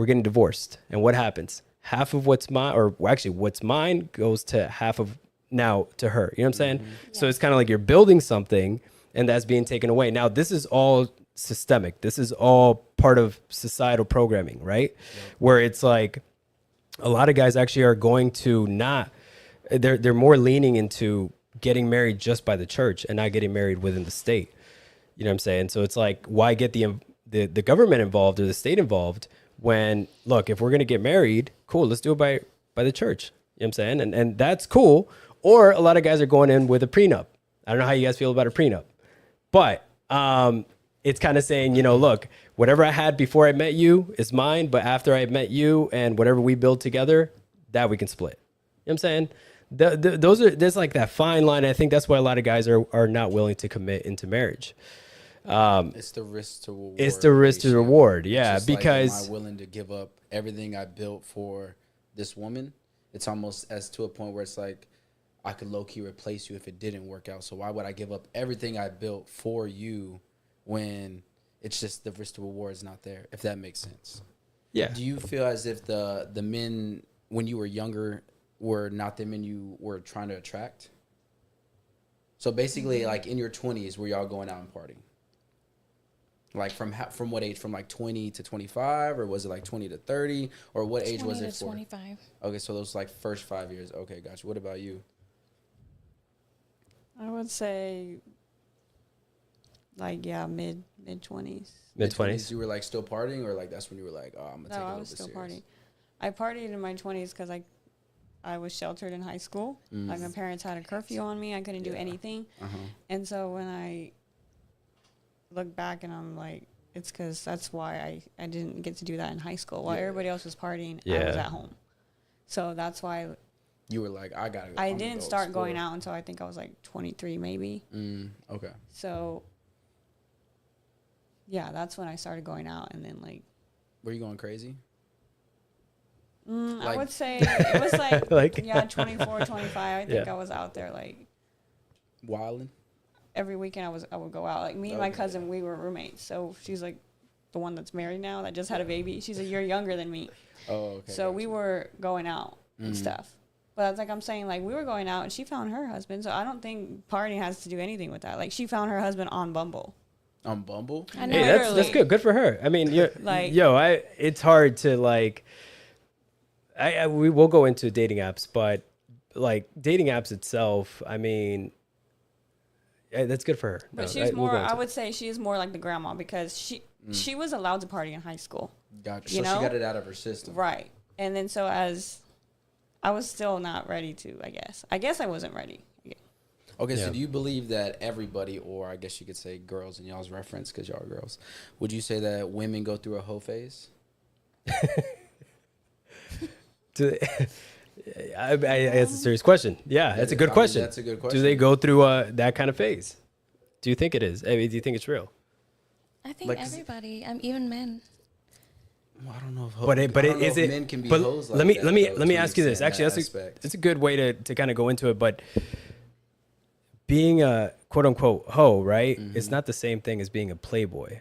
we're getting divorced. And what happens? Half of what's mine, or actually what's mine, goes to half of now to her. You know what I'm saying? So it's kind of like you're building something and that's being taken away. Now, this is all systemic. This is all part of societal programming, right? Where it's like a lot of guys actually are going to not, they're more leaning into getting married just by the church and not getting married within the state. You know what I'm saying? So it's like, why get the government involved or the state involved when, look, if we're going to get married, cool, let's do it by the church. You know what I'm saying? And that's cool. Or a lot of guys are going in with a prenup. I don't know how you guys feel about a prenup, but it's kind of saying, you know, look, whatever I had before I met you is mine, but after I met you and whatever we build together, that we can split. You know what I'm saying? There's like that fine line. I think that's why a lot of guys are not willing to commit into marriage. It's the risk to reward. It's the risk to ratio. reward. Yeah. It's just Because like, am I willing to give up everything I built for this woman? It's almost as to a point where it's like, I could low-key replace you if it didn't work out. So why would I give up everything I built for you when it's just the risk to reward is not there, if that makes sense? yeah. Do you feel as if the men, when you were younger, were not the men you were trying to attract? So basically, like in your 20s, were y'all going out and partying? Like from what age? From like 20 to 25, or was it like 20 to 30, or what age was it for? 25. Okay, so those like first 5 years. Okay, gotcha. What about you? I would say, like, yeah, mid 20s. Mid 20s. You were like still partying, or like that's when you were like, oh, I'm gonna take it a No, I little was bit still serious? partying. I partied in my 20s because I was sheltered in high school. Like, my parents had a curfew on me. I couldn't do anything. And so when I look back and I'm like, it's because that's why I didn't get to do that in high school. While everybody else was partying, I was at home. So that's why You were like, I gotta. I didn't start going out until I think I was like 23 maybe. Okay. So yeah, that's when I started going out. And then like, Were you going crazy? I Like- would say it was like, Like- yeah, 24, 25. I think Yeah. I was out there like Wilding? every weekend. I would go out. Like, me and my cousin, we were roommates. So she's like the one that's married now that just had a baby. She's a year younger than me. Oh, okay. So we were going out and stuff. But that's like I'm saying, like, we were going out and she found her husband. So I don't think partying has to do anything with that. Like, she found her husband on Bumble. On Bumble? I know. Hey, that's Literally. good. Good for her. I mean, Like- it's hard to like. We will go into dating apps, but like dating apps itself, I mean, that's good for her. But No, she's we'll more, go into I would say she is more like the grandma because she was allowed to party in high school. Gotcha. You So she know? got it out of her system. Right. And then so as I was still not ready to, I guess I wasn't ready. Okay, Yeah. so do you believe that everybody, or I guess you could say girls in y'all's reference because y'all are girls, would you say that women go through a hoe phase? It's a serious question. Yeah, that's a good I mean, question. that's a good Do question. they go through that kind of phase? Do you think it is? I mean, do you think it's real? I think Like, everybody, even men. Well, I don't know if But I is don't know it? if men can be but hoes like let me that, let me though, let me to ask you this. an Actually, extent, that's a good way to kind of go into it. But being a quote unquote hoe, right? It's not the same thing as being a playboy,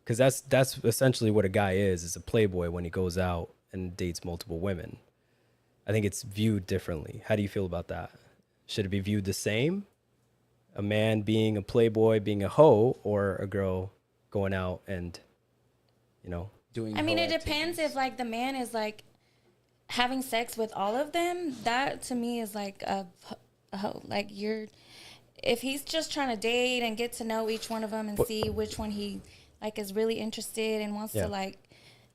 because that's essentially what a guy is a playboy when he goes out and dates multiple women. I think it's viewed differently. How do you feel about that? Should it be viewed the same? A man being a playboy, being a hoe, or a girl going out and, you know, doing I mean, hoe it depends activities. if like the man is like having sex with all of them. That to me is like a hoe. Like if he's just trying to date and get to know each one of them and see which one he like is really interested and wants Yeah. to like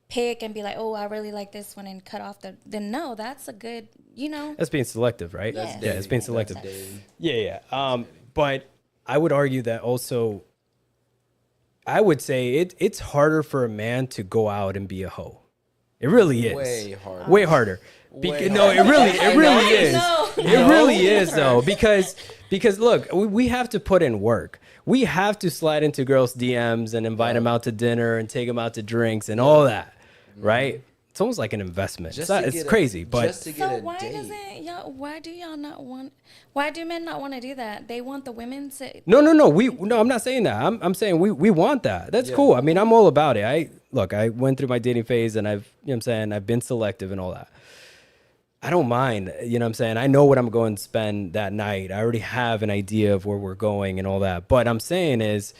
pick and be like, oh, I really like this one and cut off then no, that's a good, that's being selective, right? That's Yeah, it's being dating. selective. That's dating. Yeah. But I would argue that also, I would say it's harder for a man to go out and be a hoe. It really is. Way harder. Way harder. Way No, it really is. No. It really is though, because look, we have to put in work. We have to slide into girls' DMs and invite them out to dinner and take them out to drinks and all that, right? it's almost like an investment. Just It's, to it's get a- crazy, but just to get So a why date. doesn't y'all? Why do y'all not want? Why do men not want to do that? They want the women to. no, I'm not saying that. I'm saying we want that. That's Yeah. cool. I mean, I'm all about it. I went through my dating phase and I've, you know what I'm saying, I've been selective and all that. I don't mind, you know what I'm saying? I know what I'm going to spend that night. I already have an idea of where we're going and all that. But I'm saying is,